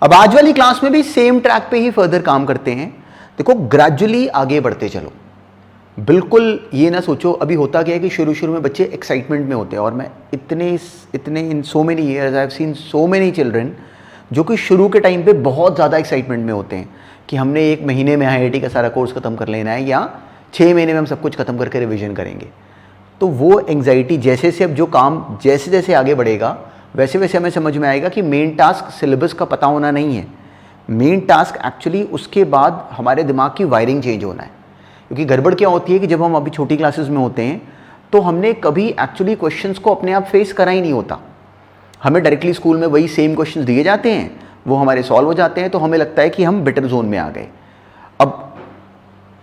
अब आज वाली क्लास में भी सेम ट्रैक पे ही फर्दर काम करते हैं। देखो ग्रेजुअली आगे बढ़ते चलो, बिल्कुल ये ना सोचो। अभी होता क्या है कि शुरू शुरू में बच्चे एक्साइटमेंट में होते हैं, और मैं इतने in so many years I have seen so many children जो कि शुरू के टाइम पे बहुत ज़्यादा एक्साइटमेंट में होते हैं कि हमने 1 महीने में IIT का सारा कोर्स ख़त्म कर लेना है या 6 महीने में हम सब कुछ ख़त्म करके रिवीजन करेंगे। तो वो एंग्जाइटी जैसे से अब जो काम जैसे जैसे आगे बढ़ेगा वैसे वैसे हमें समझ में आएगा कि मेन टास्क सिलेबस का पता होना नहीं है। मेन टास्क एक्चुअली उसके बाद हमारे दिमाग की वायरिंग चेंज होना है। क्योंकि गड़बड़ क्या होती है कि जब हम अभी छोटी क्लासेस में होते हैं तो हमने कभी एक्चुअली क्वेश्चंस को अपने आप फेस करा ही नहीं होता। हमें डायरेक्टली स्कूल में वही सेम क्वेश्चंस दिए जाते हैं, वो हमारे सॉल्व हो जाते हैं, तो हमें लगता है कि हम बेटर जोन में आ गए। अब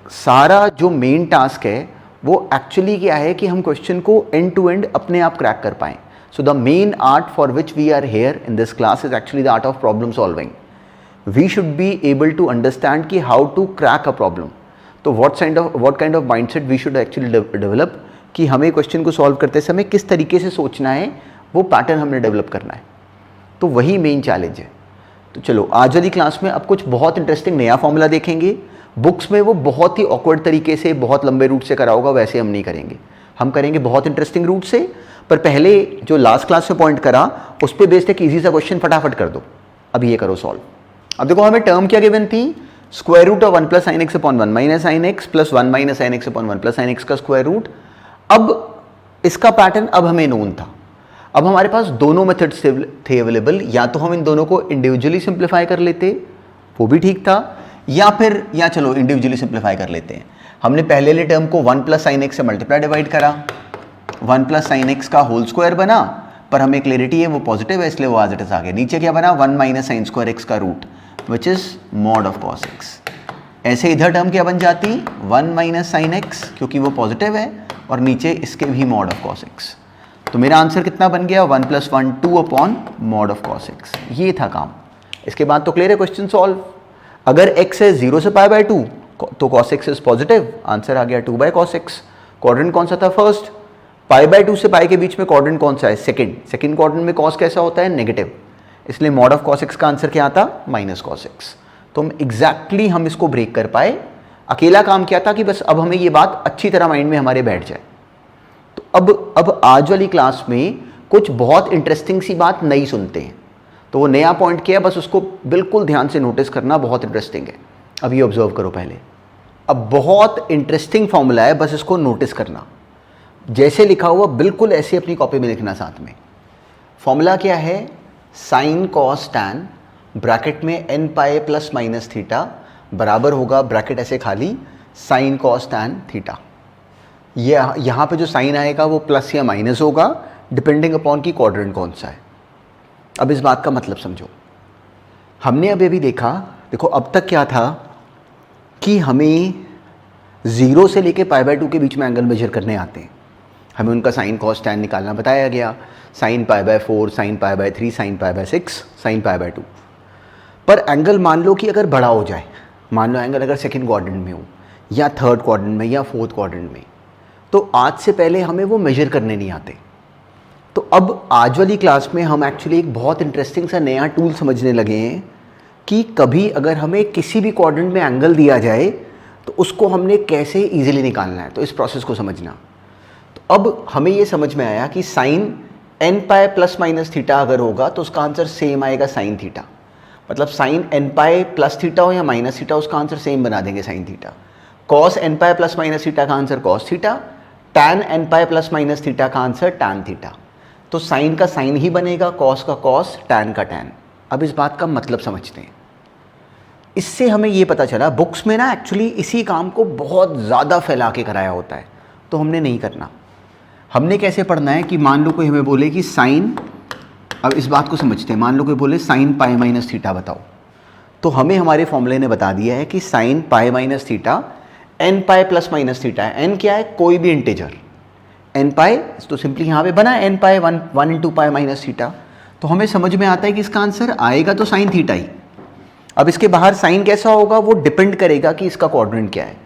सारा जो मेन टास्क है वो एक्चुअली क्या है कि हम क्वेश्चन को एंड टू एंड अपने आप क्रैक कर पाएँ। So the main art for which we are here in this class is actually the art of problem solving. We should be able to understand कि how to crack a problem. तो what kind of mindset we should actually develop कि हमें question को solve करते समय किस तरीके से सोचना है, वो पैटर्न हमने डेवलप करना है। तो वही मेन चैलेंज है। तो चलो आज वाली क्लास में अब कुछ बहुत इंटरेस्टिंग नया फॉर्मूला देखेंगे। बुक्स में वो बहुत ही ऑकवर्ड तरीके से बहुत लंबे रूट से करा होगा, वैसे हम नहीं करेंगे, हम करेंगे बहुत इंटरेस्टिंग रूट से। पर पहले जो लास्ट क्लास में पॉइंट करा उस पर बेस्ड एक ईजी सा क्वेश्चन फटाफट कर दो। अब ये करो सॉल्व। अब देखो हमें टर्म क्या गिवन थी, square root of 1 + sin x / 1 - sin x plus 1 - sin x / 1 + sin x का स्क्वायर रूट। अब इसका पैटर्न अब हमें नोन था। अब हमारे पास दोनों मेथड्स थे अवेलेबल, या तो हम इन दोनों को इंडिविजुअली सिंप्लीफाई कर लेते, वो भी ठीक था, या चलो इंडिविजुअली सिंप्लीफाई कर लेते हैं। हमने पहले वाले टर्म को 1 + sin x से मल्टीप्लाई डिवाइड करा, 1 + sin x का होल स्क्वायर बना, पर हमें क्लैरिटी है वो पॉजिटिव है इसलिए वो एज इट इज आ गया। नीचे क्या बना, 1 - sin² x का root which is mod of cos x। ऐसे इधर टर्म क्या बन जाती, 1 - sin x क्योंकि वो पॉजिटिव है, और नीचे इसके भी mod of cos x। तो मेरा आंसर कितना बन गया, 1 + 1 2/mod of cos x। ये था काम। इसके बाद तो क्लियर है क्वेश्चन सॉल्व। अगर x है 0 से π/2 तो cos x is positive, answer आ गया 2/cos x। क्वाड्रेंट कौन सा था, फर्स्ट। π/2 से π के बीच में क्वाड्रेंट कौन सा है, सेकंड क्वाड्रेंट में cos कैसा होता है, नेगेटिव, इसलिए mod of cos x का आंसर क्या आता, -cos x। तो हम इसको ब्रेक कर पाए। अकेला काम क्या था कि बस अब हमें ये बात अच्छी तरह माइंड में हमारे बैठ जाए। तो अब आज वाली क्लास में कुछ बहुत इंटरेस्टिंग सी बात नई सुनते हैं। तो वो नया पॉइंट क्या है, बस उसको बिल्कुल ध्यान से नोटिस करना, बहुत इंटरेस्टिंग है। अब ये ऑब्जर्व करो पहले। अब बहुत इंटरेस्टिंग फॉर्मूला है, बस इसको नोटिस करना। जैसे लिखा हुआ बिल्कुल ऐसे अपनी कॉपी में लिखना साथ में। फॉर्मूला क्या है, sin cos tan ब्रैकेट में n π ± थीटा बराबर होगा, ब्रैकेट ऐसे खाली, sin cos tan थीटा। ये यहाँ पे जो साइन आएगा वो प्लस या माइनस होगा डिपेंडिंग अपॉन की क्वाड्रेंट कौन सा है। अब इस बात का मतलब समझो। हमने अभी देखा, देखो अब तक क्या था कि हमें 0 से लेके π/2 के बीच में एंगल मेजर करने आते हैं। हमें उनका sin cos tan निकालना बताया गया, sin π/4, sin π/3, sin π/6, sin π/2। पर एंगल मान लो कि अगर बड़ा हो जाए, मान लो एंगल अगर सेकंड क्वाड्रेंट में हो या थर्ड क्वाड्रेंट में या फोर्थ क्वाड्रेंट में, तो आज से पहले हमें वो मेजर करने नहीं आते। तो अब आज वाली क्लास में हम एक्चुअली एक बहुत इंटरेस्टिंग सा नया टूल समझने लगे हैं कि कभी अगर हमें किसी भी क्वाड्रेंट में एंगल दिया जाए तो उसको हमने कैसे ईजिली निकालना है। तो इस प्रोसेस को समझना। तो अब हमें ये समझ में आया कि sin n π ± थीटा अगर होगा तो उसका आंसर सेम आएगा sin थीटा। मतलब sin n π + थीटा हो या माइनस थीटा, उसका आंसर सेम बना देंगे sin theta. cos n π ± theta का answer cos theta, tan n π ± theta का आंसर tan थीटा। तो sin का sin ही बनेगा, cos का cos, tan का tan। अब इस बात का मतलब समझते हैं। इससे हमें ये पता चला, बुक्स में ना एक्चुअली इसी काम को बहुत ज़्यादा फैला के कराया होता है, तो हमने नहीं करना। हमने कैसे पढ़ना है कि मान लो कोई हमें बोले कि साइन, अब इस बात को समझते हैं, मान लो कोई बोले sin π - थीटा बताओ, तो हमें हमारे फॉर्मूले ने बता दिया है कि sin π - थीटा n π ± थीटा है। n क्या है, कोई भी इंटीजर, n π तो सिंपली यहाँ पे बना n π 1 × π - थीटा। तो हमें समझ में आता है कि इसका आंसर आएगा तो sin थीटा ही। अब इसके बाहर साइन कैसा होगा वो डिपेंड करेगा कि इसका क्वाड्रेंट क्या है।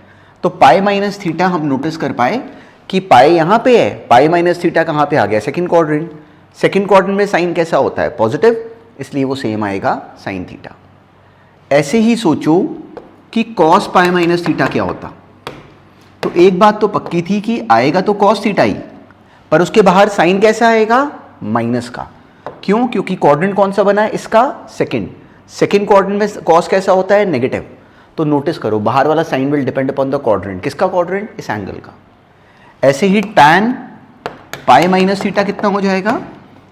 तो π - थीटा हम नोटिस कर पाए कि पाई यहाँ पे है, π - थीटा कहाँ पे आ गया, सेकंड क्वाड्रेंट। सेकंड क्वाड्रेंट में साइन कैसा होता है, पॉजिटिव, इसलिए वो सेम आएगा साइन थीटा। ऐसे ही सोचो कि कॉस पाई माइनस थीटा क्या होता। तो एक बात तो पक्की थी कि आएगा तो कॉस थीटा ही, पर उसके बाहर साइन कैसा आएगा, माइनस का। क्यों? क्योंकि क्वाड्रेंट कौन सा बना है इसका, सेकंड क्वाड्रेंट में कॉस कैसा होता है, नेगेटिव। तो नोटिस करो बाहर वाला sine will depend upon the quadrant. किसका क्वाड्रेंट, इस एंगल का। ऐसे ही टैन पाई माइनस थीटा कितना हो जाएगा,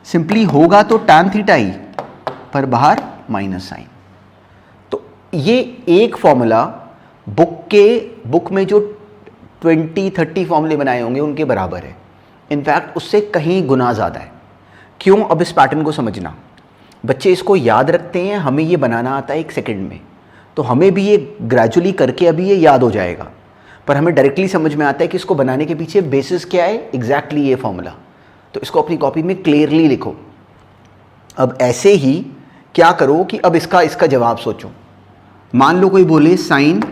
सिंपली होगा तो टैन थीटा ही, पर बाहर माइनस साइन। तो ये एक फॉर्मूला बुक में जो 20-30 फॉर्मूले बनाए होंगे उनके बराबर है, इनफैक्ट उससे कहीं गुना ज़्यादा है। क्यों? अब इस पैटर्न को समझना। बच्चे इसको याद रखते हैं, हमें ये बनाना आता है 1 सेकंड में, तो हमें भी ये ग्रेजुअली करके अभी ये याद हो जाएगा, पर हमें डायरेक्टली समझ में आता है कि इसको बनाने के पीछे बेसिस क्या है, एग्जैक्टली ये फॉर्मूला। तो इसको अपनी कॉपी में क्लियरली लिखो। अब ऐसे ही क्या करो कि अब इसका जवाब सोचो। मान लो कोई बोले sign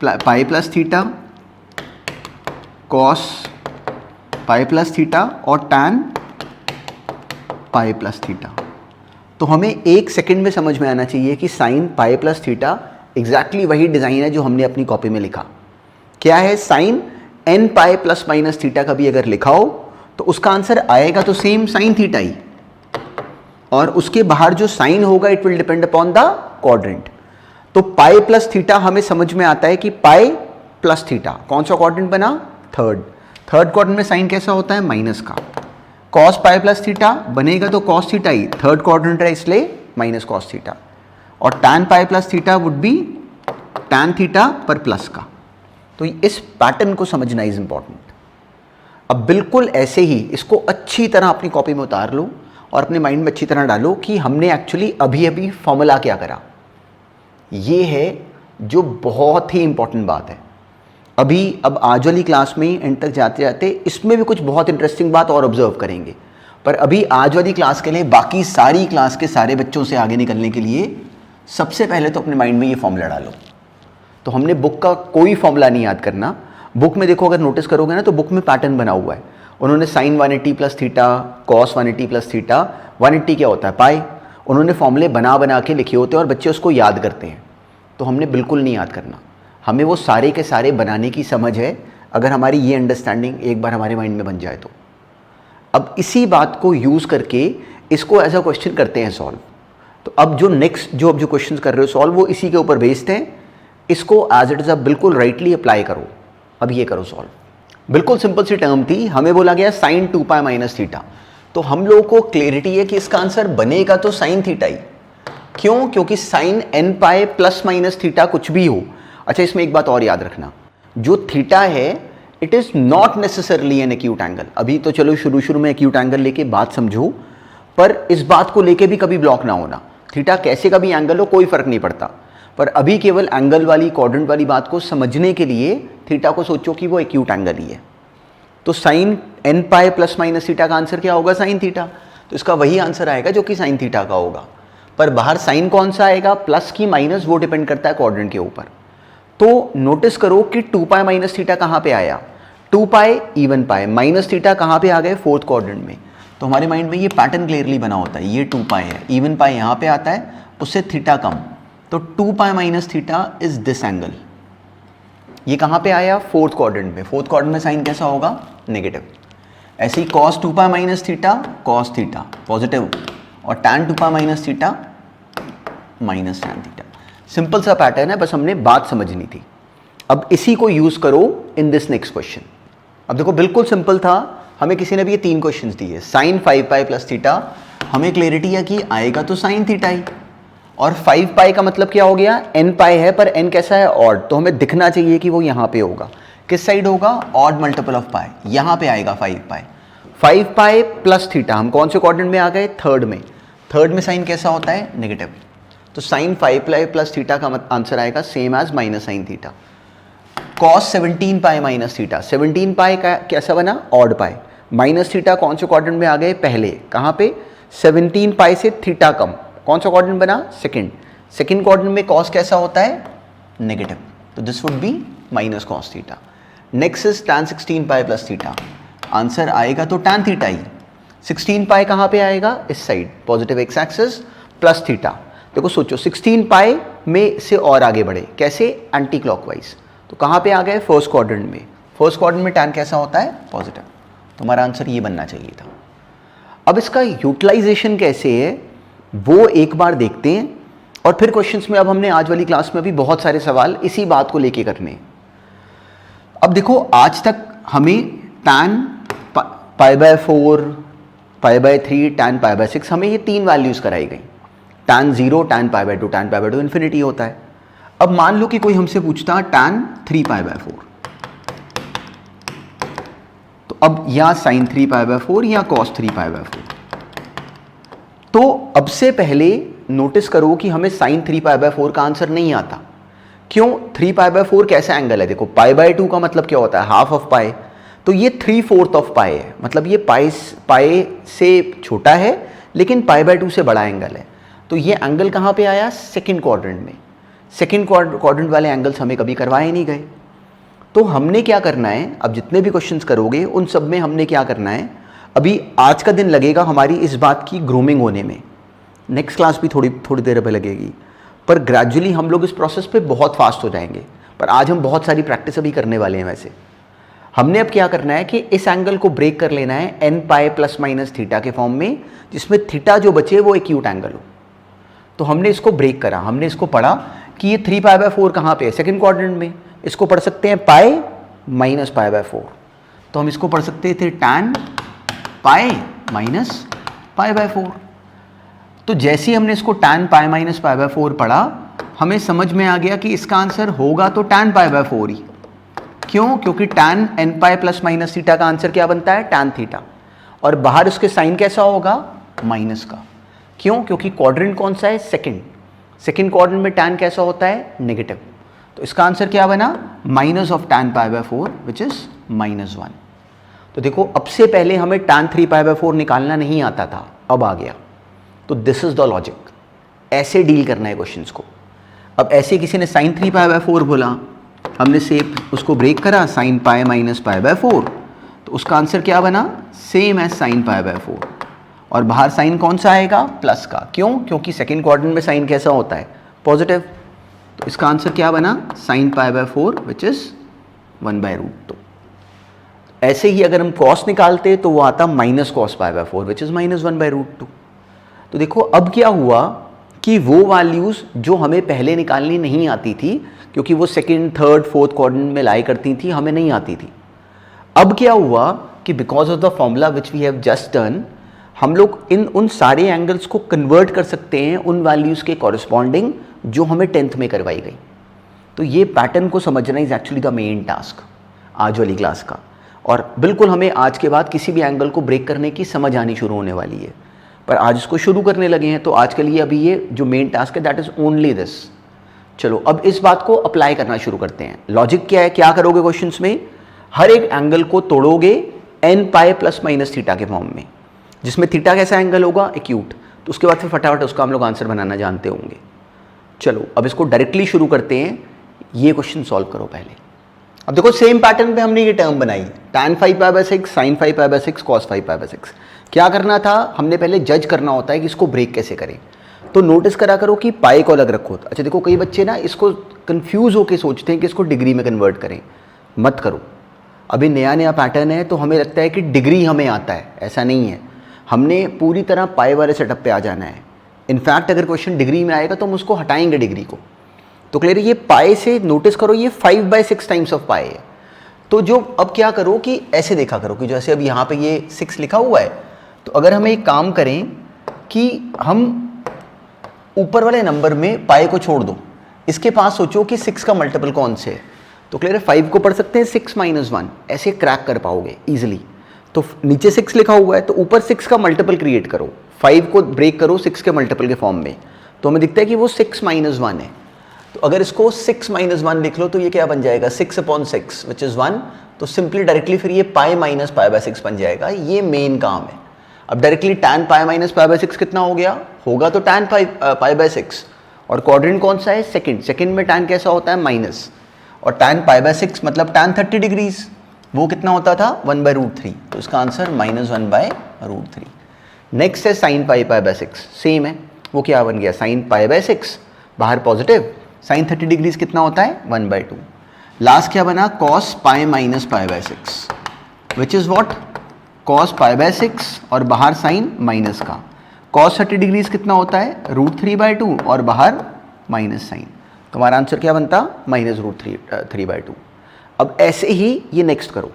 pi plus theta, cos pi plus theta और टैन पाई प्लस थीटा। तो हमें 1 सेकंड में समझ में आना चाहिए कि sine pi plus theta exactly वही डिज़ाइन है जो हमने अपनी कॉपी में लिखा। क्या है, sine n pi plus minus theta का भी अगर लिखा हो तो उसका आंसर आएगा तो सेम साइन थीटा ही, और उसके बाहर जो साइन होगा it will depend upon the quadrant. तो पाई प्लस थीटा हमें समझ में आता है कि पाई प्लस थीटा कौन सा क्वाड्रेंट बना, थर्ड क्वाड्रेंट में साइन कैसा होता है, माइनस का। कॉस पाई प्लस थीटा बनेगा तो कॉस थीटा ही, थर्ड क्वाड्रेंट है इसलिए माइनस कॉस थीटा। और tan pi plus theta would be tan theta पर प्लस का। तो इस पैटर्न को समझना इज इंपॉर्टेंट। अब बिल्कुल ऐसे ही इसको अच्छी तरह अपनी कॉपी में उतार लो और अपने माइंड में अच्छी तरह डालो कि हमने एक्चुअली अभी फॉर्मूला क्या करा। ये है जो बहुत ही इंपॉर्टेंट बात है। अब आज वाली क्लास में एंड तक जाते जाते इसमें भी कुछ बहुत इंटरेस्टिंग बात और ऑब्जर्व करेंगे, पर अभी आज वाली क्लास के लिए बाकी सारी क्लास के सारे बच्चों से आगे निकलने के लिए सबसे पहले तो अपने माइंड में ये फॉर्मूला डालो। तो हमने बुक का कोई फॉर्मूला नहीं याद करना। बुक में देखो, अगर नोटिस करोगे ना तो बुक में पैटर्न बना हुआ है। उन्होंने sine 180 plus theta, cos 180 plus theta, 180 क्या होता है, पाई। उन्होंने फॉर्मूले बना के लिखे होते हैं और बच्चे उसको याद करते हैं। तो हमने बिल्कुल नहीं याद करना, हमें वो सारे के सारे बनाने की समझ है, अगर हमारी ये अंडरस्टैंडिंग एक बार हमारे माइंड में बन जाए तो। अब इसी बात को यूज़ करके इसको एज अ क्वेश्चन करते हैं सॉल्व। तो अब जो क्वेश्चन कर रहे हो सॉल्व, वो इसी के ऊपर बेस्ड हैं। इसको एज इट इज़ अब बिल्कुल राइटली अप्लाई करो। अब ये करो सॉल्व। बिल्कुल सिंपल सी टर्म थी, हमें बोला गया साइन 2 पाई माइनस थीटा। तो हम लोगों को क्लियरिटी है कि इसका आंसर बनेगा तो साइन थीटा ही। क्यों? क्योंकि sine n pi plus minus theta कुछ भी हो। अच्छा, इसमें एक बात और याद रखना, जो थीटा है it is not necessarily an acute angle. अभी तो चलो शुरू में एक्यूट एंगल लेके बात समझो, पर इस बात को लेके भी कभी ब्लॉक ना होना। थीटा कैसे का भी एंगल हो कोई फर्क नहीं पड़ता, पर अभी केवल एंगल वाली क्वाड्रेंट वाली बात को समझने के लिए थीटा को सोचो कि वो एक्यूट एंगल ही है। तो sine n pi plus minus theta का आंसर क्या होगा, साइन थीटा। तो इसका वही आंसर आएगा जो कि साइन थीटा का होगा, पर बाहर साइन कौन सा आएगा, प्लस की माइनस, वो डिपेंड करता है क्वाड्रेंट के ऊपर। तो नोटिस करो कि 2 पाई माइनस थीटा कहाँ पे आया, 2 पाई इवन पाई, माइनस थीटा कहाँ पे आ गए, फोर्थ क्वाड्रेंट में। तो हमारे माइंड में ये पैटर्न क्लियरली बना होता है, ये 2 पाई है, इवन पाई यहाँ पे आता है, उससे थीटा कम। तो 2 pi minus theta is this angle. ये कहाँ पे आया, फोर्थ क्वाड्रेंट में। फोर्थ क्वाड्रेंट में साइन कैसा होगा, नेगेटिव। ऐसे ही cos 2 pi minus theta, cos theta positive, और tan 2 pi minus theta minus tan theta. Simple सा पैटर्न है, बस हमने बात समझनी थी। अब इसी को यूज करो इन दिस नेक्स्ट क्वेश्चन। अब देखो बिल्कुल सिंपल था, हमें किसी ने भी ये 3 क्वेश्चंस दिए। साइन 5 पाई प्लस थीटा, हमें क्लियरिटी है कि आएगा तो साइन थीटा ही, और 5 पाई का मतलब क्या हो गया, एन पाई है पर एन कैसा है, ऑड। तो हमें दिखना चाहिए कि वो यहाँ पे होगा। किस साइड होगा, ऑड मल्टीपल ऑफ पाई, यहाँ पे आएगा 5 पाई। 5 पाई प्लस थीटा, हम कौन से क्वाड्रेंट में आ गए, थर्ड में। थर्ड में साइन कैसा होता है, नेगेटिव। तो साइन 5 पाई प्लस थीटा का आंसर आएगा same as minus sine theta. Cos 17 pi minus theta, 17 pi का कैसा बना, ऑड पाई। माइनस थीटा कौन से क्वाड्रेंट में आ गए, पहले। कहाँ पे, 17 पाई से थीटा कम, कौन सा क्वाड्रेंट बना, सेकंड क्वाड्रेंट में कॉस कैसा होता है, नेगेटिव। तो this would be minus cos theta. Next is tan 16 pi plus theta, answer आएगा तो tan थीटा ही। 16 पाई कहाँ पे आएगा, इस side positive x axis plus theta. देखो सोचो 16 पाई में से और आगे बढ़े, कैसे, एंटी क्लॉकवाइज, तो कहाँ पे आ गए, फर्स्ट क्वाड्रेंट में। फर्स्ट क्वाड्रेंट में टैन कैसा होता है, पॉजिटिव। तो हमारा आंसर ये बनना चाहिए था। अब इसका यूटिलाइजेशन कैसे है वो एक बार देखते हैं, और फिर क्वेश्चंस में अब हमने आज वाली क्लास में भी बहुत सारे सवाल इसी बात को लेके करने हैं। अब देखो आज तक हमें tan π/4, π/3, tan π/6 हमें ये 3 वैल्यूज कराई गई, tan 0, tan π/2, tan π/2 इन्फिनिटी होता है। अब मान लो कि कोई हमसे पूछता tan 3 π/4, तो अब या sin 3 π/4 या cos 3 π/4, तो अब से पहले नोटिस करो कि हमें sin 3 π/4 का आंसर नहीं आता। क्यों, 3 π/4 कैसा एंगल है, देखो π/2 का मतलब क्या होता है, हाफ ऑफ पाई, तो ये 3/4 ऑफ पाई है, मतलब ये पाई से छोटा है लेकिन π/2 से बड़ा एंगल है। तो ये एंगल कहाँ पे आया, सेकंड क्वाड्रेंट में। सेकंड क्वाड्रेंट वाले एंगल्स हमें कभी करवाए नहीं गए। तो हमने क्या करना है, अब जितने भी क्वेश्चंस करोगे उन सब में हमने क्या करना है, अभी आज का दिन लगेगा हमारी इस बात की ग्रूमिंग होने में, नेक्स्ट क्लास भी थोड़ी देर पे लगेगी, पर ग्रेजुअली हम लोग इस प्रोसेस पे बहुत फास्ट हो जाएंगे। पर आज हम बहुत सारी प्रैक्टिस अभी करने वाले हैं। वैसे हमने अब क्या करना है कि इस एंगल को ब्रेक कर लेना है n pi plus minus theta के फॉर्म में, जिसमें थीटा जो बचे वो एक्यूट एंगल हो। तो हमने इसको ब्रेक करा, हमने इसको पढ़ा कि ये 3 π/4 कहाँ पे है, सेकेंड क्वाड्रेंट में। इसको पढ़ सकते हैं पाई माइनस π/4, तो हम इसको पढ़ सकते थे tan पाई माइनस π/4। तो जैसे ही हमने इसको tan पाई माइनस π/4 पढ़ा, हमें समझ में आ गया कि इसका आंसर होगा तो tan π/4 ही। क्यों, क्योंकि tan n pi plus minus theta का आंसर क्या बनता है, tan थीटा, और बाहर उसके साइन कैसा होगा, माइनस का। क्यों, क्योंकि क्वाड्रेंट कौन सा है, सेकंड क्वाड्रेंट में tan कैसा होता है, नेगेटिव। तो इसका आंसर क्या बना, minus of tan π/4 which is -1। तो देखो अब से पहले हमें tan 3 π/4 निकालना नहीं आता था, अब आ गया। तो दिस इज द लॉजिक, ऐसे डील करना है क्वेश्चंस को। अब ऐसे किसी ने sin 3 π/4 बोला, हमने से उसको ब्रेक करा sin पाई माइनस π/4, तो उसका आंसर क्या बना, सेम एज sin π/4, और बाहर साइन कौन सा आएगा, प्लस का। क्यों, क्योंकि सेकंड क्वाड्रेंट में साइन कैसा होता है, पॉजिटिव। तो इसका आंसर क्या बना, sin π/4 विच इज 1/√2। ऐसे ही अगर हम कॉस निकालते तो वो आता माइनस कॉस π/4 विच इज -1/√2। तो देखो अब क्या हुआ कि वो वैल्यूज़ जो हमें पहले निकालनी नहीं आती थी, क्योंकि वो सेकंड, थर्ड, फोर्थ क्वाड्रेंट में लाई करती थी, हमें नहीं आती थी। अब क्या हुआ कि because of the formula which we have just done, हम लोग उन सारे एंगल्स को कन्वर्ट कर सकते हैं उन वैल्यूज़ के कॉरस्पॉन्डिंग जो हमें 10th में करवाई गई। तो ये पैटर्न को समझना is actually the main task आज वाली क्लास का, और बिल्कुल हमें आज के बाद किसी भी एंगल को ब्रेक करने की समझ आनी शुरू होने वाली है। पर आज इसको शुरू करने लगे हैं, तो आज के लिए अभी ये जो मेन टास्क है दैट इज ओनली दिस। चलो अब इस बात को अप्लाई करना शुरू करते हैं। लॉजिक क्या है, क्या करोगे क्वेश्चंस में, हर एक एंगल को तोड़ोगे n pi plus minus theta के फॉर्म में, जिसमें थीटा कैसा एंगल होगा, एक्यूट। तो उसके बाद फिर फटाफट उसका हम लोग आंसर बनाना जानते होंगे। चलो अब इसको डायरेक्टली शुरू करते हैं, ये क्वेश्चन सॉल्व करो पहले। अब देखो सेम पैटर्न पे हमने ये टर्म बनाई, tan 5 π/6, sin 5 π/6, cos 5 π/6। क्या करना था, हमने पहले जज करना होता है कि इसको ब्रेक कैसे करें। तो नोटिस करा करो कि पाई को अलग रखो। अच्छा देखो कई बच्चे ना इसको कंफ्यूज होकर सोचते हैं कि इसको डिग्री में कन्वर्ट करें, मत करो। अभी नया नया पैटर्न है तो हमें लगता है कि डिग्री हमें आता है, ऐसा नहीं है। हमने पूरी तरह पाई वाले सेटअप पे आ जाना है। इनफैक्ट अगर क्वेश्चन डिग्री में आएगा तो हम उसको हटाएंगे डिग्री को। तो क्लियर, ये पाई से नोटिस करो ये 5/6 टाइम्स ऑफ पाई है। तो जो अब क्या करो कि ऐसे देखा करो कि जैसे अब यहाँ पे ये 6 लिखा हुआ है, तो अगर हम एक काम करें कि हम ऊपर वाले नंबर में पाई को छोड़ दो, इसके पास सोचो कि 6 का मल्टीपल कौन से है। तो क्लियर है, 5 को पढ़ सकते हैं 6 - 1, ऐसे क्रैक कर पाओगे इजीली। तो नीचे 6 लिखा हुआ है तो ऊपर 6 का मल्टीपल क्रिएट करो, 5 को ब्रेक करो 6 के मल्टीपल के फॉर्म में, तो हमें दिखता है कि वो 6 - 1 है। तो अगर इसको 6 - 1 लिख लो तो ये क्या बन जाएगा, 6/6 विच इज़ 1। तो सिंपली डायरेक्टली फिर ये पाई माइनस π/6 बन जाएगा। ये मेन काम है। अब डायरेक्टली tan पाई माइनस π/6 कितना हो गया, होगा तो tan π/6, और क्वाड्रेंट कौन सा है, सेकंड में tan कैसा होता है, माइनस, और tan π/6 मतलब tan 30 डिग्रीज, वो कितना होता था 1/√3। तो इसका आंसर -1/√3 √3। नेक्स्ट है sine pi pi by 6, same है, वो क्या बन गया साइन पाई बाय 6, बाहर पॉजिटिव, साइन 30 डिग्रीज कितना होता है 1/2। लास्ट क्या बना cos pi minus pi bye 6 which is what cos pi by 6 और बाहर साइन माइनस का, कॉस 30 डिग्रीज कितना होता है √3/2 और बाहर माइनस साइन, तुम्हारा आंसर क्या बनता -√3/2। अब ऐसे ही ये नेक्स्ट करो।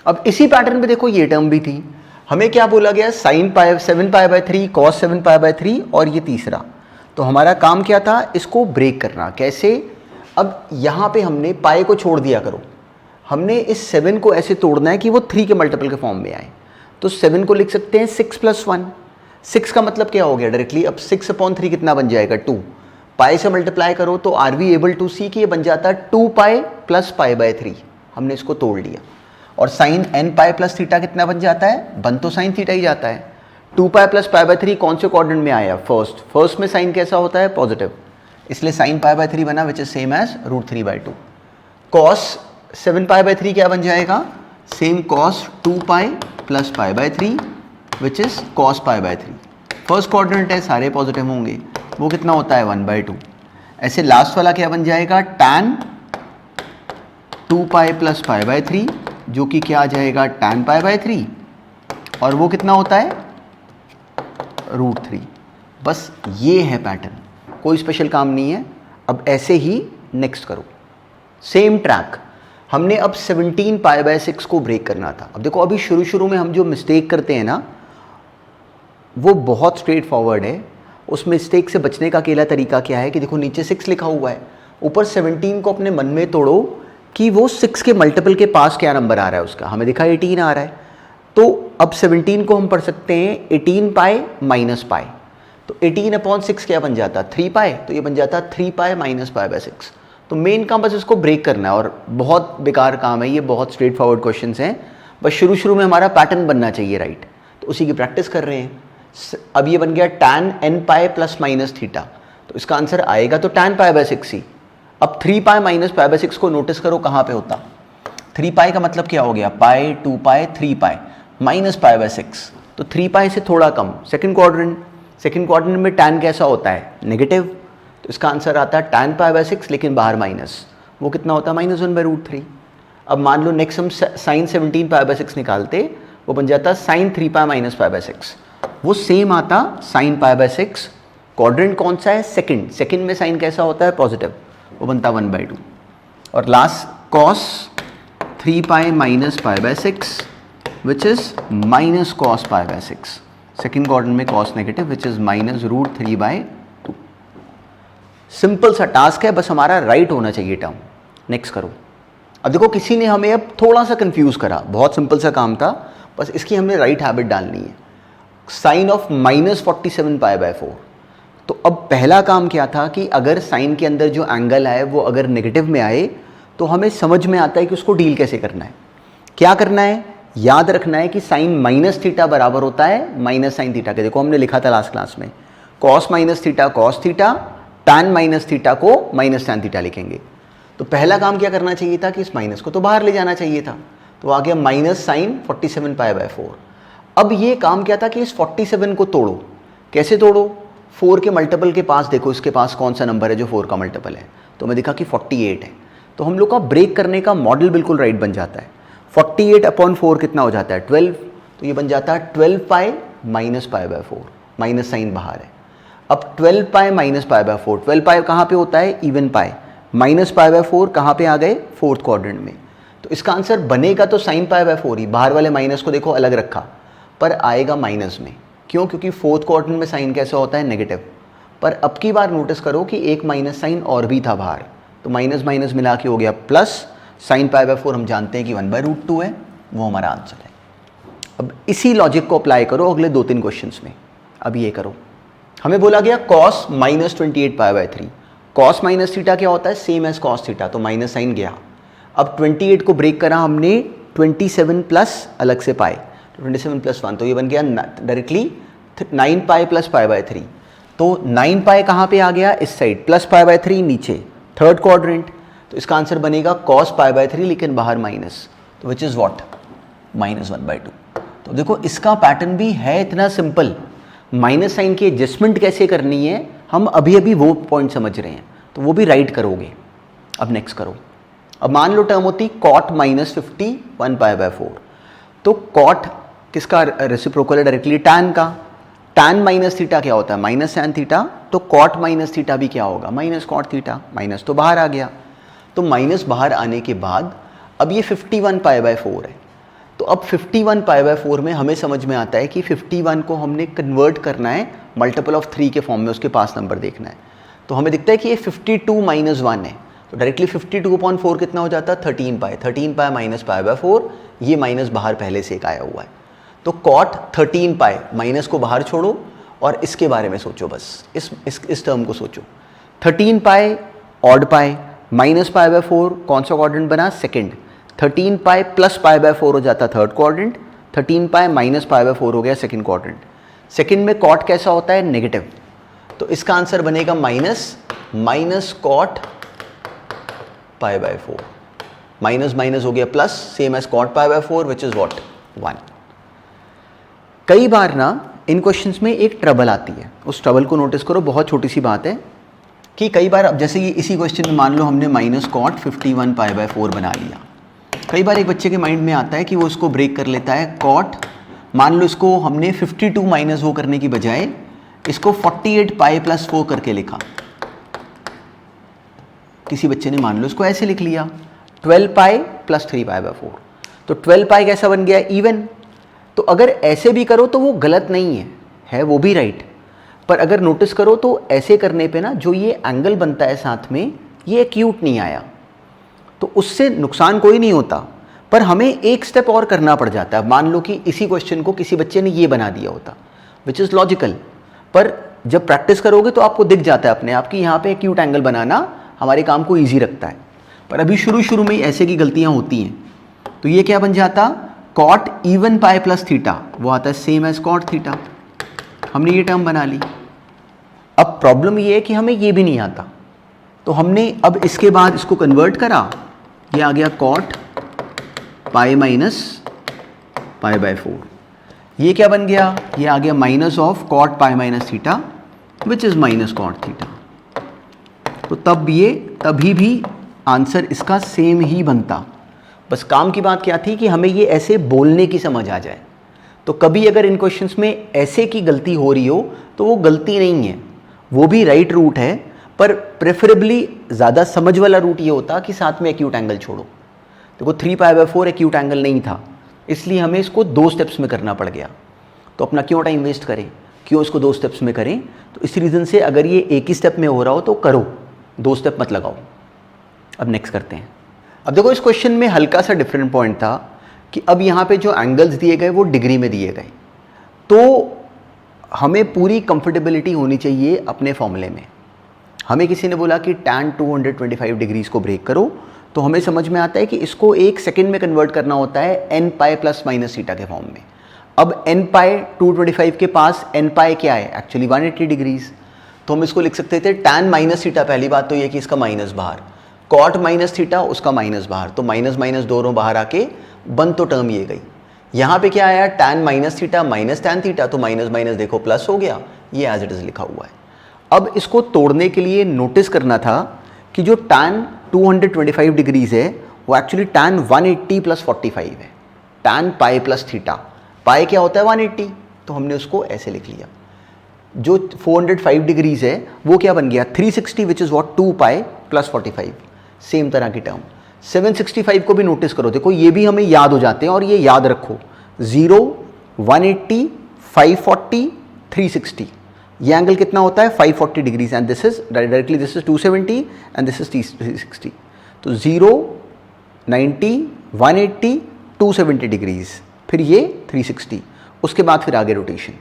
अब इसी पैटर्न पे देखो ये टर्म भी थी, हमें क्या बोला गया साइन पाई 7π/3 कॉस 7π/3 और ये तीसरा, तो हमारा काम क्या था इसको ब्रेक करना, कैसे। अब यहाँ पे हमने पाई को छोड़ दिया करो, हमने इस 7 को ऐसे तोड़ना है कि वो 3 के मल्टीपल के फॉर्म में आए, तो 7 को लिख सकते हैं 6 + 1, 6 का मतलब क्या हो गया डायरेक्टली, अब 6/3 कितना बन जाएगा 2, पाई से मल्टीप्लाई करो तो आर वी एबल टू सी कि ये बन जाता है 2π + π/3, हमने इसको तोड़ लिया। और साइन nπ + थीटा कितना बन जाता है, बन तो साइन थीटा ही जाता है। 2π + π/3 कौन से क्वाड्रेंट में आया, फर्स्ट में साइन कैसा होता है पॉजिटिव, इसलिए साइन π/3 बना which is same as √3/2। Cos 7π/3 क्या बन जाएगा, same cos 2π + π/3 which is cos π/3। First quadrant है सारे पॉजिटिव होंगे, वो कितना होता है 1/2। ऐसे लास्ट वाला क्या बन जाएगा tan 2π + π/3 जो कि क्या आ जाएगा tan π/3 और वो कितना होता है √3। बस ये है पैटर्न, कोई स्पेशल काम नहीं है। अब ऐसे ही नेक्स्ट करो, सेम ट्रैक, हमने अब 17π/6 को ब्रेक करना था। अब देखो अभी शुरू में हम जो मिस्टेक करते हैं ना वो बहुत स्ट्रेट फॉरवर्ड है, उस मिस्टेक से बचने का अकेला तरीका क्या है कि देखो नीचे 6 लिखा हुआ है, ऊपर 17 को अपने मन में तोड़ो कि वो 6 के मल्टीपल के पास क्या नंबर आ रहा है उसका, हमें दिखा 18 आ रहा है, तो अब 17 को हम पढ़ सकते हैं 18π - π, तो 18/6 क्या बन जाता 3π, तो ये बन जाता 3π - π/6। तो मेन काम बस इसको ब्रेक करना है और बहुत बेकार काम है ये, बहुत स्ट्रेट फॉरवर्ड क्वेश्चन हैं, बस शुरू में हमारा पैटर्न बनना चाहिए राइट, तो उसी की प्रैक्टिस कर रहे हैं। अब ये बन गया tan nπ ± थीटा, तो इसका आंसर आएगा तो tan π/6 ही। अब 3π - π/6 को नोटिस करो कहाँ पे होता, 3π का मतलब क्या हो गया पाई 2π 3π - π/6, तो 3π से थोड़ा कम। सेकंड क्वाड्रेंट में tan कैसा होता है नेगेटिव, तो इसका आंसर आता है tan π/6 लेकिन बाहर माइनस, वो कितना होता है -1/√3। अब मान लो नेक्स्ट हम साइन 17π/6 निकालते, वो बन जाता sin 3π - π/6, वो सेम आता साइन π/6। क्वाड्रेंट कौन सा है सेकंड में साइन कैसा होता है पॉजिटिव, वो बनता 1/2। और last cos 3π - π/6 which is minus cos π/6, second quadrant में cos negative which is -√3/2। Simple सा टास्क है, बस हमारा राइट होना चाहिए टर्म। नेक्स्ट करो। अब देखो किसी ने हमें अब थोड़ा सा कंफ्यूज करा, बहुत सिंपल सा काम था, बस इसकी हमने राइट हैबिट डालनी है। साइन ऑफ -47π/4, तो अब पहला काम क्या था कि अगर साइन के अंदर जो एंगल है वो अगर नेगेटिव में आए तो हमें समझ में आता है कि उसको डील कैसे करना है। क्या करना है, याद रखना है कि साइन -θ बराबर होता है माइनस साइन थीटा के। देखो हमने लिखा था लास्ट क्लास में कॉस -θ कॉस थीटा, tan -θ को माइनस tan थीटा लिखेंगे। तो पहला काम क्या करना चाहिए था कि इस माइनस को तो बाहर ले जाना चाहिए था, तो आ गया माइनस साइन 47π/4। अब ये काम क्या था कि इस 47 को तोड़ो, कैसे तोड़ो, 4 के मल्टीपल के पास देखो इसके पास कौन सा नंबर है जो 4 का मल्टीपल है, तो मैं देखा कि 48 है, तो हम लोग का ब्रेक करने का मॉडल बिल्कुल राइट बन जाता है। 48/4 कितना हो जाता है 12, तो ये बन जाता है 12π - π/4, माइनस साइन बाहर है। अब 12π - π/4, 12π कहाँ पे होता है इवन पाई, माइनस π/4 कहाँ पे आ गए फोर्थ क्वाड्रेंट में, तो इसका आंसर बनेगा तो साइन π/4 ही, बाहर वाले माइनस को देखो अलग रखा पर आएगा माइनस में, क्यों, क्योंकि फोर्थ क्वाड्रेंट में साइन कैसा होता है नेगेटिव। पर अब की बार नोटिस करो कि एक माइनस साइन और भी था बाहर, तो माइनस माइनस मिला के हो गया प्लस, साइन π/4 हम जानते हैं कि 1/√2 है, वो हमारा आंसर है। अब इसी लॉजिक को अप्लाई करो अगले 2-3 क्वेश्चंस में। अब ये करो, हमें बोला गया cos -28π/3, cos -θ क्या होता है सेम एज cos थीटा, तो माइनस साइन गया। अब 28 को ब्रेक करा हमने 27 प्लस अलग से पाए, 27 + 1, तो ये बन गया डायरेक्टली 9π + π/3, तो 9π कहाँ पे आ गया इस साइड, प्लस π/3 नीचे थर्ड क्वाड्रेंट, तो इसका आंसर बनेगा cos π/3 लेकिन बाहर माइनस, तो विच इज़ व्हाट -1/2। तो देखो इसका पैटर्न भी है इतना सिंपल, माइनस साइन की एडजस्टमेंट कैसे करनी है हम अभी अभी वो पॉइंट समझ रहे हैं, तो वो भी राइट करोगे। अब नेक्स्ट करो। अब मान लो टर्म होती कॉट माइनस 51 पाई बाय 4, तो कॉट किसका रेसिप्रोकल है डायरेक्टली, टैन का। टैन माइनस थीटा क्या होता है, माइनस टैन थीटा, तो कॉट माइनस थीटा भी क्या होगा, माइनस कॉट थीटा। माइनस तो बाहर आ गया, तो माइनस बाहर आने के बाद अब ये 51 पाई बाय 4 है। तो अब 51 पाई बाय 4 में हमें समझ में आता है कि 51 को हमने कन्वर्ट करना है मल्टीपल ऑफ 3 के फॉर्म में, उसके पास नंबर देखना है। तो हमें दिखता है कि ये 52 माइनस 1 है, तो डायरेक्टली 52/4 कितना हो जाता है, 13 पाई। 13 पाई माइनस पाई बाय 4, ये माइनस बाहर पहले से एक आया हुआ है। तो कॉट 13 पाई, माइनस को बाहर छोड़ो और इसके बारे में सोचो, बस इस टर्म को सोचो। 13 pi odd pi minus pi by 4 कौन सा क्वाड्रेंट बना, second. 13 pi plus pi by 4 हो जाता third quadrant. 13 pi minus pi by 4 हो गया सेकंड क्वाड्रेंट। सेकंड में कॉट कैसा होता है, नेगेटिव, तो इसका आंसर बनेगा minus cot pi by 4। Minus minus हो गया plus, same as cot pi by 4 which is what, 1। कई बार ना इन क्वेश्चंस में एक ट्रबल आती है, उस ट्रबल को नोटिस करो, बहुत छोटी सी बात है कि कई बार, अब जैसे ये इसी क्वेश्चन में मान लो हमने माइनस कॉट 51 पाई बाय 4 बना लिया। कई बार एक बच्चे के माइंड में आता है कि वो इसको ब्रेक कर लेता है, कॉट मान लो इसको हमने 52 माइनस वो करने की बजाय इसको 48 पाई प्लस 4 करके लिखा। किसी बच्चे ने मान लो इसको ऐसे लिख लिया 12 पाई प्लस 3 पाई बाय 4, तो 12 पाई कैसा बन गया, इवन। तो अगर ऐसे भी करो तो वो गलत नहीं है वो भी राइट। पर अगर नोटिस करो तो ऐसे करने पे ना जो ये एंगल बनता है साथ में, ये एक्यूट नहीं आया, तो उससे नुकसान कोई नहीं होता, पर हमें एक स्टेप और करना पड़ जाता है। मान लो कि इसी क्वेश्चन को किसी बच्चे ने ये बना दिया होता, विच इज़ लॉजिकल, पर जब प्रैक्टिस करोगे तो आपको दिख जाता है अपने आप कि यहाँ पे एक्यूट एंगल बनाना हमारे काम को ईजी रखता है। पर अभी शुरू में ऐसे की गलतियाँ होती हैं, तो ये क्या बन जाता, cot even pi plus theta, वो आता है सेम एज कॉट थीटा। हमने ये टर्म बना ली। अब प्रॉब्लम ये है कि हमें ये भी नहीं आता, तो हमने अब इसके बाद इसको कन्वर्ट करा, ये आ गया cot pi minus pi by 4। ये क्या बन गया, ये आ गया minus of cot pi minus theta which is minus cot theta. तो तभी भी आंसर इसका सेम ही बनता। बस काम की बात क्या थी कि हमें ये ऐसे बोलने की समझ आ जाए। तो कभी अगर इन क्वेश्चंस में ऐसे की गलती हो रही हो तो वो गलती नहीं है, वो भी राइट रूट है, पर प्रेफरेबली ज़्यादा समझ वाला रूट ये होता कि साथ में एक्यूट एंगल छोड़ो। देखो 3 पाई बाय 4 एक्यूट एंगल नहीं था, इसलिए हमें इसको 2 स्टेप्स में करना पड़ गया। तो अपना क्यों टाइम वेस्ट करें, क्यों इसको 2 स्टेप्स में करें। तो इस रीज़न से अगर ये एक ही स्टेप में हो रहा हो तो करो, 2 स्टेप मत लगाओ। अब नेक्स्ट करते हैं। अब देखो इस क्वेश्चन में हल्का सा डिफरेंट पॉइंट था कि अब यहाँ पे जो एंगल्स दिए गए वो डिग्री में दिए गए, तो हमें पूरी कंफर्टेबिलिटी होनी चाहिए अपने फॉर्मूले में। हमें किसी ने बोला कि tan 225 डिग्रीज को ब्रेक करो, तो हमें समझ में आता है कि इसको एक सेकेंड में कन्वर्ट करना होता है n pi plus minus theta के फॉर्म में। अब n पाई 225 के पास n पाई क्या है, एक्चुअली 180 डिग्रीज, तो हम इसको लिख सकते थे tan माइनस थीटा। पहली बात तो ये कि इसका माइनस बाहर, कॉट माइनस थीटा उसका माइनस बाहर, तो माइनस माइनस दोनों बाहर आके बन तो टर्म ये गई। यहाँ पे क्या आया, tan minus theta minus tan theta, तो माइनस माइनस देखो प्लस हो गया, ये एज इट इज लिखा हुआ है। अब इसको तोड़ने के लिए नोटिस करना था कि जो tan 225 डिग्रीज है वो एक्चुअली tan 180 प्लस 45 है, tan पाई प्लस थीटा। पाई क्या होता है 180, तो हमने उसको ऐसे लिख लिया। जो 405 डिग्रीज है वो क्या बन गया 360 which is what 2 pi plus 45, same तरह की टर्म। 765 को भी नोटिस करो, देखो ये भी हमें याद हो जाते हैं, और ये याद रखो 0, 180, 540, 360, ये एंगल कितना होता है 540 degrees, and this is directly this is 270 and this is 360। तो 0, 90, 180, 270 डिग्रीज, फिर ये 360, उसके बाद फिर आगे रोटेशन।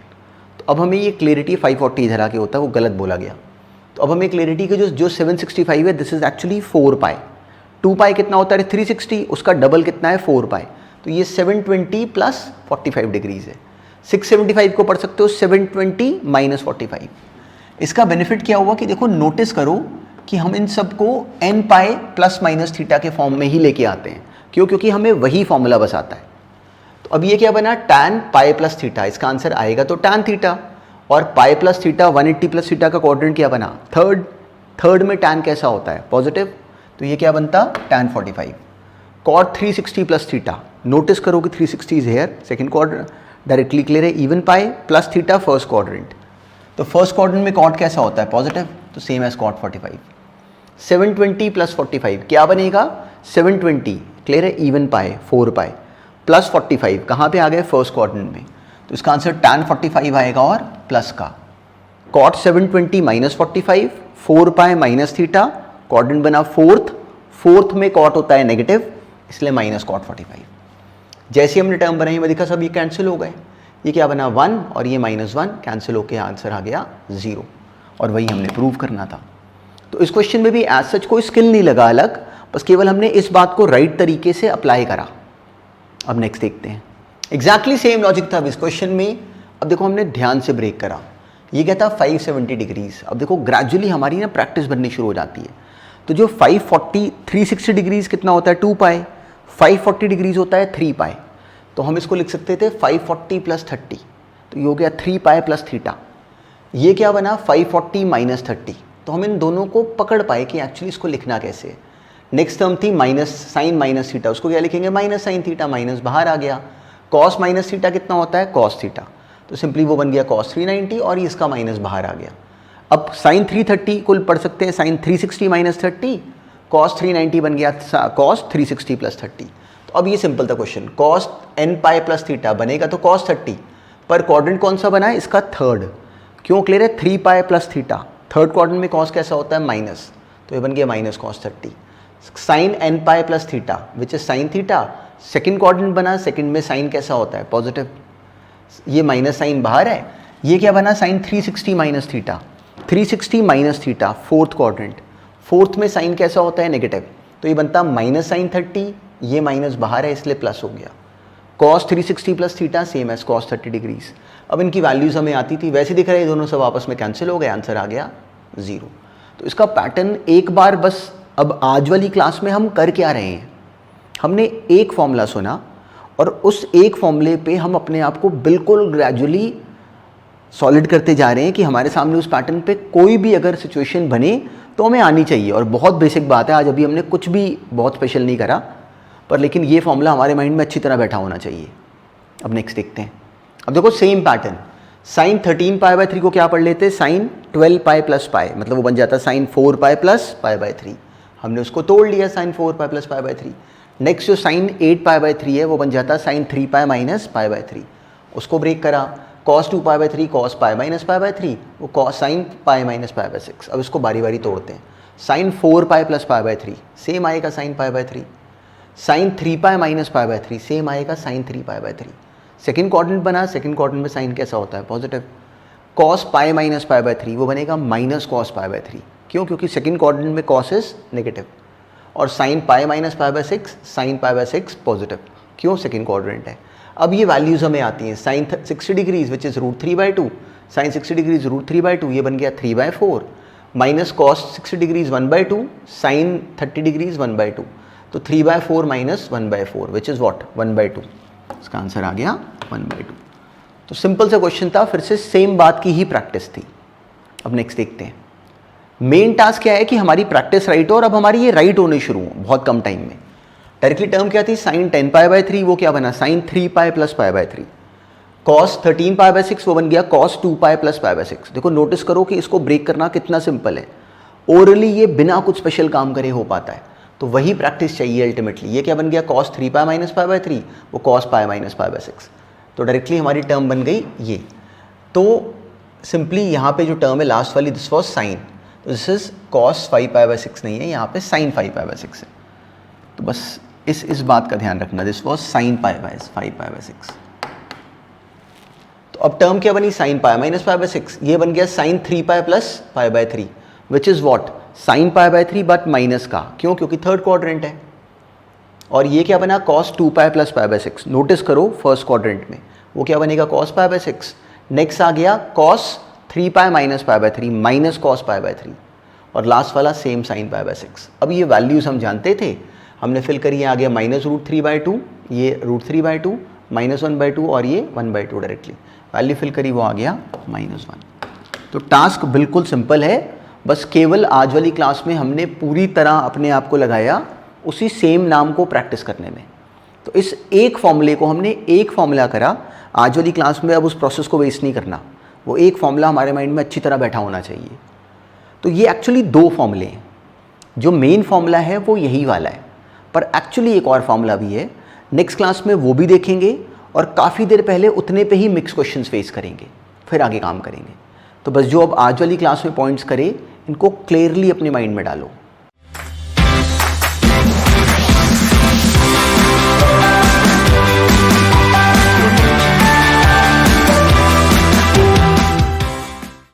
तो अब हमें ये क्लियरिटी 540 इधर आके होता है, वो गलत बोला गया। तो अब हमें क्लियरिटी के जो 765 है दिस इज एक्चुअली 4 पाई। 2 पाई कितना होता है 360, उसका डबल कितना है 4 पाई, तो ये 720 प्लस 45 डिग्रीज है। 675 को पढ़ सकते हो 720 माइनस 45। इसका बेनिफिट क्या हुआ कि देखो नोटिस करो कि हम इन सबको n pi plus minus theta के फॉर्म में ही लेके आते हैं। क्यों, क्योंकि हमें वही फॉर्मूला बस आता है। तो अब ये क्या बना, tan पाई प्लस थीटा, इसका आंसर आएगा तो tan थीटा, और पाई प्लस थीटा 180 प्लस थीटा का क्वाड्रेंट क्या बना, थर्ड में tan कैसा होता है, पॉजिटिव, तो ये क्या बनता tan 45। Cot 360 plus theta, notice करो कि 360 is here, second quadrant directly clear है, even pi plus theta first quadrant, तो फर्स्ट क्वाड्रेंट में कॉट कैसा होता है, पॉजिटिव, तो सेम एज कॉट 45। 720 प्लस 45 क्या बनेगा, 720 क्लियर है, इवन पाई 4 पाई प्लस 45 कहाँ पे आ गए, फर्स्ट क्वाड्रेंट में, तो इसका आंसर tan 45 आएगा और प्लस का cot 720 minus 45, 4 pi minus theta, quadrant बना फोर्थ में कॉट होता है नेगेटिव, इसलिए माइनस कॉट 45। जैसे हमने टर्म बनाई में दिखा सब ये कैंसिल हो गए, ये क्या बना 1 और ये -1 कैंसिल होकर आंसर आ गया 0, और वही हमने प्रूव करना था। तो इस क्वेश्चन में भी एज सच कोई स्किल नहीं लगा अलग, बस केवल हमने इस बात को राइट तरीके से अप्लाई करा। अब नेक्स्ट देखते हैं, एग्जैक्टली सेम लॉजिक था इस क्वेश्चन में। अब देखो हमने ध्यान से ब्रेक करा, ये क्या था 570 डिग्रीज। अब देखो ग्रेजुअली हमारी ना प्रैक्टिस बननी शुरू हो जाती है, तो जो 540 360 डिग्रीज कितना होता है 2 पाई, 540 डिग्रीज होता है 3 पाई, तो हम इसको लिख सकते थे 540 प्लस 30, तो ये हो गया 3 पाई प्लस थीटा। ये क्या बना 540 माइनस 30, तो हम इन दोनों को पकड़ पाए कि एक्चुअली इसको लिखना कैसे है। नेक्स्ट टर्म थी माइनस साइन माइनस थीटा, उसको क्या लिखेंगे माइनस साइन थीटा, माइनस बाहर आ गया। कॉस माइनस थीटा कितना होता है कॉस थीटा, तो सिंपली वो बन गया कॉस 390 और इसका माइनस बाहर आ गया। अब साइन 330 को पढ़ सकते हैं साइन 360 माइनस 30, कॉस 390 बन गया कॉस 360 प्लस 30। तो अब ये सिंपल था question, cos n pi plus theta बनेगा तो कॉस 30, पर क्वाड्रेंट कौन सा बना है इसका थर्ड, क्यों क्लियर है 3 pi plus theta, third quadrant में कॉस कैसा होता है माइनस, तो ये बन गया minus cos 30। Sine n pi plus theta which is sine theta, second quadrant बना, सेकंड में साइन कैसा होता है पॉजिटिव, ये माइनस साइन बाहर है, ये क्या बना sine 360 minus theta, 360 minus theta fourth quadrant, fourth में साइन कैसा होता है नेगेटिव, तो ये बनता माइनस साइन 30, ये माइनस बाहर है इसलिए प्लस हो गया। Cos 360 plus theta same as cos 30 degrees. अब इनकी वैल्यूज हमें आती थी, वैसे दिख रहा है दोनों सब आपस में कैंसिल हो गए, आंसर आ गया 0। तो इसका पैटर्न एक बार बस, अब आज वाली क्लास में हम कर क्या रहे हैं, हमने एक फॉर्मूला सुना और उस एक फॉर्मूले पे हम अपने आप को बिल्कुल ग्रेजुअली सॉलिड करते जा रहे हैं कि हमारे सामने उस पैटर्न पे कोई भी अगर सिचुएशन बने तो हमें आनी चाहिए। और बहुत बेसिक बात है, आज अभी हमने कुछ भी बहुत स्पेशल नहीं करा, पर लेकिन ये फॉर्मूला हमारे माइंड में अच्छी तरह बैठा होना चाहिए। अब नेक्स्ट देखते हैं। अब देखो same pattern, sine 13 pi by 3 को क्या पढ़ लेते हैं साइन 12 पाई प्लस पाई, मतलब वो बन जाता है sine 4 pi plus pi by 3, हमने उसको तोड़ लिया sine 4 pi plus pi by 3। Next जो साइन 8 पाई बाई 3 है वो बन जाता है sine 3 pi minus pi by 3, उसको ब्रेक करा, cos 2 pi by 3 cos pi minus pi by 3, वो cos sine pi minus pi by 6। अब इसको बारी बारी तोड़ते हैं, sign 4 pi plus pi by 3 same आएगा sine pi by 3, sine 3 pi minus pi by 3 same आएगा sine 3 pi by 3। Second quadrant बना, सेकंड क्वाड्रेंट में साइन कैसा होता है positive, cos pi minus pi by 3 वो बनेगा माइनस कॉस पाई बाई 3, क्यों क्योंकि सेकंड क्वाड्रेंट में कॉस इज नेगेटिव, और sine pi minus pi by 6 sine pi by 6 positive, क्यों सेकंड क्वाड्रेंट है। अब ये वैल्यूज हमें आती हैं, sine 60 degrees which is √3/2, sine 60 degrees √3/2 ये बन गया 3/4, minus cos 60 degrees 1/2, sine 30 degrees 1/2, तो 3/4 माइनस 1/4 विच इज व्हाट 1/2, इसका आंसर आ गया 1/2। तो सिंपल सा क्वेश्चन था, फिर से सेम बात की ही प्रैक्टिस थी। अब नेक्स्ट देखते हैं, मेन टास्क क्या है कि हमारी प्रैक्टिस राइट हो, और अब हमारी ये राइट होने शुरू हो बहुत कम टाइम में। डायरेक्टली टर्म क्या थी साइन 10 पाई बाई 3 वो क्या बना sine 3 pi plus pi by 3, cos 13 pi by 6 वो बन गया cos 2 pi plus pi by 6। देखो नोटिस करो कि इसको ब्रेक करना कितना सिंपल है, ओरली ये बिना कुछ स्पेशल काम करे हो पाता है, तो वही प्रैक्टिस चाहिए अल्टीमेटली। ये क्या बन गया cos 3 pi minus pi by 3 वो cos pi minus pi by 6, तो डायरेक्टली हमारी टर्म बन गई ये। तो सिंपली यहाँ पे जो टर्म है लास्ट वाली दिस वॉज साइन, तो this is cos 5 pi by 6 नहीं है, यहाँ पे साइन 5 पाई बाई 6 है, तो बस इस बात का ध्यान रखना, this was sine pi by 5 pi by 6। तो अब टर्म क्या बनी sine pi minus pi by 6, ये बन गया sine 3 pi plus pi by 3 which is what sine pi by 3 but minus का, क्यों क्योंकि थर्ड क्वाड्रेंट है। और ये क्या बना cos 2 pi plus pi by 6, notice करो फर्स्ट क्वाड्रेंट में वो क्या बनेगा कॉस पाई बाई 6। नेक्स्ट आ गया cos 3 pi minus pi by 3 minus cos pi by 3, और लास्ट वाला सेम साइन पाई बाई 6। अब ये वैल्यूज हम जानते थे, हमने फिल करी, आ गया माइनस √3/2, ये √3/2 -1/2 और ये 1/2 डायरेक्टली वैल्यू फिल करी, वो आ गया -1। तो टास्क बिल्कुल सिंपल है, बस केवल आज वाली क्लास में हमने पूरी तरह अपने आप को लगाया उसी सेम नाम को प्रैक्टिस करने में। तो इस एक फॉर्मूले को हमने एक फॉर्मूला करा आज वाली क्लास में, अब उस प्रोसेस को वेस्ट नहीं करना, वो एक फॉर्मूला हमारे माइंड में अच्छी तरह बैठा होना चाहिए। तो ये एक्चुअली 2 फॉर्मूले हैं, जो मेन फॉर्मूला है वो यही वाला है, पर एक्चुअली एक और फॉर्मूला भी है। नेक्स्ट क्लास में वो भी देखेंगे और काफ़ी देर पहले उतने पे ही मिक्स क्वेश्चंस फेस करेंगे, फिर आगे काम करेंगे। तो बस जो अब आज वाली क्लास में पॉइंट्स करे, इनको क्लियरली अपने माइंड में डालो।